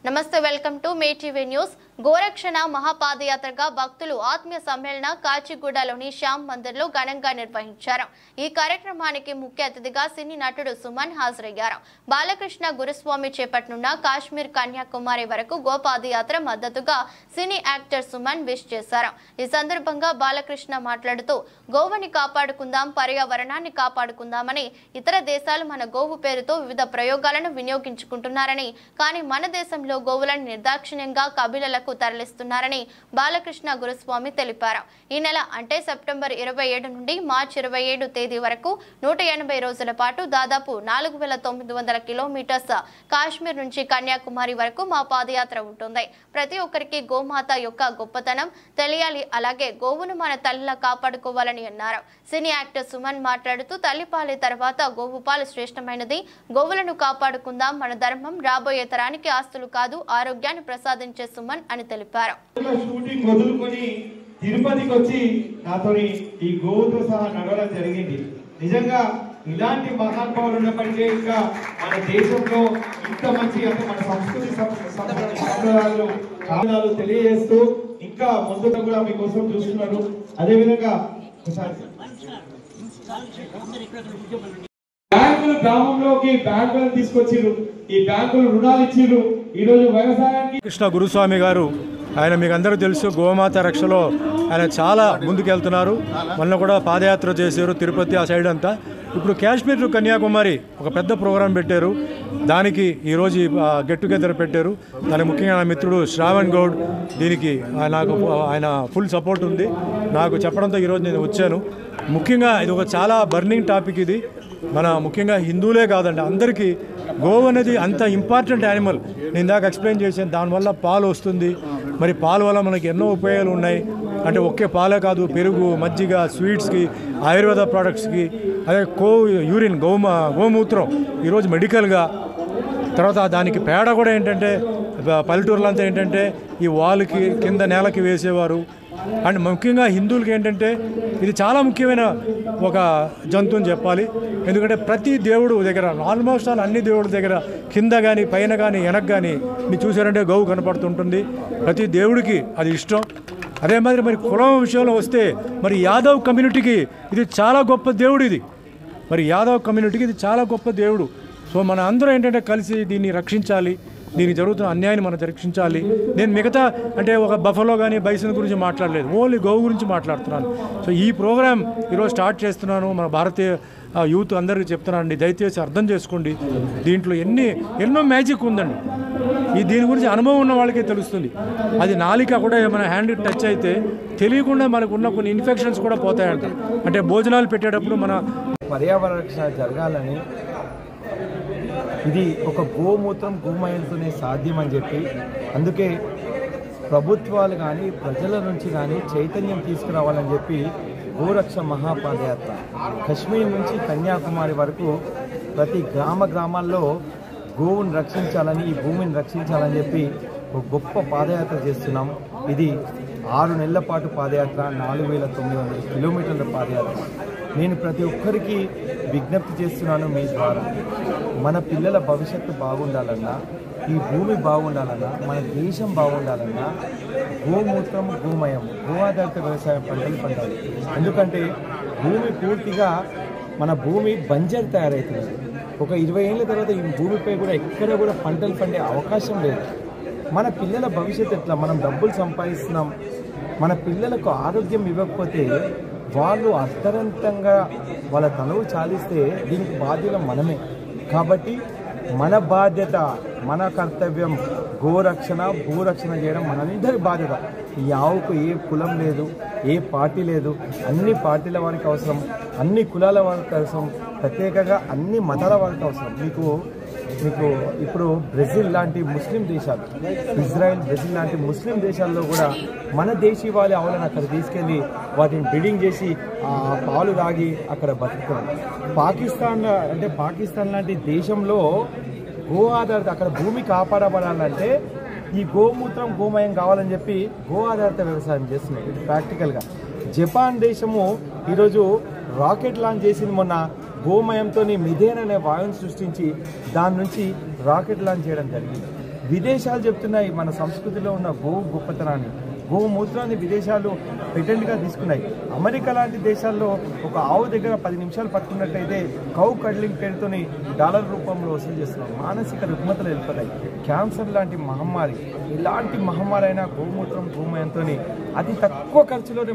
నమస్తే welcome to మే TV news. గోరక్షణ మహాపాదయాత్రగా భక్తులు ఆత్మీయ సమ్మేళన కాచిగూడలోని శ్యామ్ మందిర్లో ఘనంగా నిర్వహించారు। ఈ కార్యక్రమానికి ముఖ్య అతిథిగా సినీ నటుడు సుమన్ హాజరయ్యారు। బాలకృష్ణ గురుస్వామి చేపట్టనున్న కాశ్మీర్ కన్యాకుమారి వరకు గోపాదయాత్ర మద్దతుగా సినీ యాక్టర్ సుమన్ విష్ చేశారు। ఈ సందర్భంగా బాలకృష్ణ మాట్లాడుతూ గోవుని కాపాడుకుందాం, పర్యావరణాన్ని కాపాడుకుందామని ఇతర దేశాలు మన గోవు పేరుతో వివిధ ప్రయోగాలను వినియోగించుకుంటున్నారని, కానీ మన దేశంలో గోవులను నిర్దాక్షిణ్యంగా కబిలలకు తరలిస్తున్నారని బాలకృష్ణ గురుస్వామి తెలిపారు। ఈ నెల అంటే సెప్టెంబర్ 27 నుండి మార్చి 27 తేదీ వరకు 180 రోజుల పాటు దాదాపు 4900 కిలోమీటర్స్ కాశ్మీర్ నుంచి కన్యాకుమారి వరకు మా పాదయాత్ర ఉంటుంది। ప్రతి ఒక్కరికి గోమాత యొక్క గొప్పతనం తెలియాలి, అలాగే గోవును మన తల్లిలా కాపాడుకోవాలని అన్నారు। సినీ యాక్టర్ సుమన్ మాట్లాడుతూ తల్లిపాలే తర్వాత గోవు పాలు శ్రేష్టమైనది, గోవులను కాపాడుకుందాం, మన ధర్మం, రాబోయే తరానికి ఆస్తులు కాదు ఆరోగ్యాన్ని ప్రసాదించే సుమన్ అని తెలిపారు। షూటింగ్ వదులుకొని తిరుపతికి వచ్చి నాతోని ఈ గోవుతో సహా నడవడం జరిగింది। నిజంగా ఇలాంటి మహానుభావులు ఉన్నప్పటికీ ఇంకా మన దేశంలో ఇంత మంచి అంటే మన సంస్కృతి సంప్రదాయాలు తెలియజేస్తూ ఇంకా ముందుగా కూడా మీకోసం చూస్తున్నారు। అదేవిధంగా బ్యాంకులు గ్రామంలోకి బ్యాంకులను తీసుకొచ్చిర్రు, ఈ బ్యాంకులు రుణాలు ఇచ్చిర్రు। ఈ రోజు వ్యవసాయానికి కృష్ణ గురుస్వామి గారు ఆయన మీకు అందరూ తెలుసు, గోమాత రక్షలో ఆయన చాలా ముందుకెళ్తున్నారు। మొన్న కూడా పాదయాత్ర చేశారు తిరుపతి ఆ సైడ్ అంతా। ఇప్పుడు కాశ్మీర్ టు కన్యాకుమారి ఒక పెద్ద ప్రోగ్రాం పెట్టారు, దానికి ఈరోజు గెట్ టుగెదర్ పెట్టారు। దానికి ముఖ్యంగా నా మిత్రుడు శ్రావణ్ గౌడ్ దీనికి నాకు ఆయన ఫుల్ సపోర్ట్ ఉంది, నాకు చెప్పడంతో ఈరోజు నేను వచ్చాను। ముఖ్యంగా ఇది ఒక చాలా బర్నింగ్ టాపిక్, ఇది మన ముఖ్యంగా హిందువులే కాదండి అందరికీ గోవు అనేది అంత ఇంపార్టెంట్ యానిమల్। నేను ఇందాక ఎక్స్ప్లెయిన్ చేశాను, దానివల్ల పాలు వస్తుంది, మరి పాల వల్ల మనకి ఎన్నో ఉపయోగాలు ఉన్నాయి। అంటే ఒకే పాలే కాదు, పెరుగు, మజ్జిగ, స్వీట్స్కి, ఆయుర్వేద ప్రోడక్ట్స్కి, అదే యూరిన్ గోమూత్రం ఈరోజు మెడికల్గా, తర్వాత దానికి పేడ కూడా ఏంటంటే పల్లెటూరులో అంతా ఏంటంటే ఈ వాల్కి కింద నేలకి వేసేవారు। అండ్ ముఖ్యంగా హిందువులకి ఏంటంటే ఇది చాలా ముఖ్యమైన ఒక జంతువు అని చెప్పాలి, ఎందుకంటే ప్రతి దేవుడు దగ్గర ఆల్మోస్ట్ అన్ని దేవుడి దగ్గర కింద కానీ పైన కానీ వెనక కానీ మీరు చూసారంటే గోవు కనపడుతుంటుంది, ప్రతి దేవుడికి అది ఇష్టం। అదే మాదిరి మరి కులం విషయంలో వస్తే మరి యాదవ్ కమ్యూనిటీకి ఇది చాలా గొప్ప దేవుడు, ఇది మరి యాదవ్ కమ్యూనిటీకి ఇది చాలా గొప్ప దేవుడు। సో మన అందరూ ఏంటంటే కలిసి దీన్ని రక్షించాలి, దీనికి జరుగుతున్న అన్యాయాన్ని మనం రక్షించాలి। నేను మిగతా అంటే ఒక బఫలో కానీ బైసన్ గురించి మాట్లాడలేదు, ఓన్లీ గోవు గురించి మాట్లాడుతున్నాను। సో ఈ ప్రోగ్రాం ఈరోజు స్టార్ట్ చేస్తున్నాను, మన భారతీయ యూత్ అందరికీ చెప్తున్నానండి, దయచేసి అర్థం చేసుకోండి, దీంట్లో ఎన్నో మ్యాజిక్ ఉందండి। దీని గురించి అనుభవం ఉన్న వాళ్ళకే తెలుస్తుంది, అది నాలిక కూడా ఏమైనా హ్యాండ్ టచ్ అయితే తెలియకుండా మనకు ఉన్న కొన్ని ఇన్ఫెక్షన్స్ కూడా పోతాయంట। అంటే భోజనాలు పెట్టేటప్పుడు మన పర్యావరణ రక్షణ జరగాలని, ఇది ఒక గోమూత్రం గోమయంతోనే సాధ్యమని చెప్పి, అందుకే ప్రభుత్వాలు కానీ ప్రజల నుంచి కానీ చైతన్యం తీసుకురావాలని చెప్పి గోరక్ష మహాపాదయాత్ర కశ్మీర్ నుంచి కన్యాకుమారి వరకు ప్రతి గ్రామాల్లో గోవుని రక్షించాలని, ఈ భూమిని రక్షించాలని చెప్పి ఒక గొప్ప పాదయాత్ర చేస్తున్నాం। ఇది 6 నెలల పాటు పాదయాత్ర, 4900 కిలోమీటర్ల పాదయాత్ర। నేను ప్రతి ఒక్కరికి విజ్ఞప్తి చేస్తున్నాను, మీ ద్వారా మన పిల్లల భవిష్యత్తు బాగుండాలన్నా, ఈ భూమి బాగుండాలన్నా, మన దేశం బాగుండాలన్నా గోమూత్రం గోమయం గో ఆధారిత వ్యవసాయం పండాలి। ఎందుకంటే భూమి పూర్తిగా మన భూమి బంజర్ తయారవుతుంది, ఒక 20 ఏళ్ళ తర్వాత ఈ భూమిపై కూడా ఎక్కడ కూడా పంటలు పండే అవకాశం లేదు। మన పిల్లల భవిష్యత్తు ఎట్లా? మనం డబ్బులు సంపాదిస్తున్నాం, మన పిల్లలకు ఆరోగ్యం ఇవ్వకపోతే వాళ్ళు అర్థవంతంగా వాళ్ళ తనువు చాలిస్తే దీనికి బాధ్యత మనమే। కాబట్టి మన బాధ్యత, మన కర్తవ్యం గోరక్షణ భూరక్షణ చేయడం మనందరి బాధ్యత। ఈ ఆవుకు ఏ కులం లేదు, ఏ పార్టీ లేదు, అన్ని పార్టీల వారికి అవసరం, అన్ని కులాల వారికి అవసరం, ప్రత్యేకంగా అన్ని మతాల వారికి అవసరం। మీకు ఇప్పుడు బ్రెజిల్ లాంటి ముస్లిం దేశాలు, ఇజ్రాయెల్, బ్రెజిల్ లాంటి ముస్లిం దేశాల్లో కూడా మన దేశీ వాళ్ళ ఆవులను అక్కడ తీసుకెళ్ళి వాటిని బ్రీడింగ్ చేసి పాలు తాగి అక్కడ బతుకుతారు। పాకిస్తాన్ లాంటి దేశంలో గో ఆధారిత అక్కడ భూమి కాపాడబడాలంటే ఈ గోమూత్రం గోమయం కావాలని చెప్పి గో ఆధారిత వ్యవసాయం చేస్తున్నాయి। ఇది ప్రాక్టికల్గా జపాన్ దేశము ఈరోజు రాకెట్ లాంచ్ చేసింది మొన్న, గోమయంతో మిథేన్ అనే వాయువును సృష్టించి దాని నుంచి రాకెట్ లాంచ్ చేయడం జరిగింది। విదేశాలు చెప్తున్నాయి మన సంస్కృతిలో ఉన్న గోవు గొప్పతనాన్ని. గోమూత్రాన్ని విదేశాలు పేటెంట్గా తీసుకున్నాయి. అమెరికా లాంటి దేశాల్లో ఒక ఆవు దగ్గర 10 నిమిషాలు పట్టుకున్నట్టయితే కౌ కడ్లింగ్ పేరుతోని డాలర్ రూపంలో వసూలు చేస్తున్నాం. మానసిక రుగ్మతలు వెళ్ళిపోతాయి. క్యాన్సర్ లాంటి మహమ్మారి, ఇలాంటి మహమ్మారి అయినా గోమూత్రం గోమయంతో అతి తక్కువ ఖర్చులోనే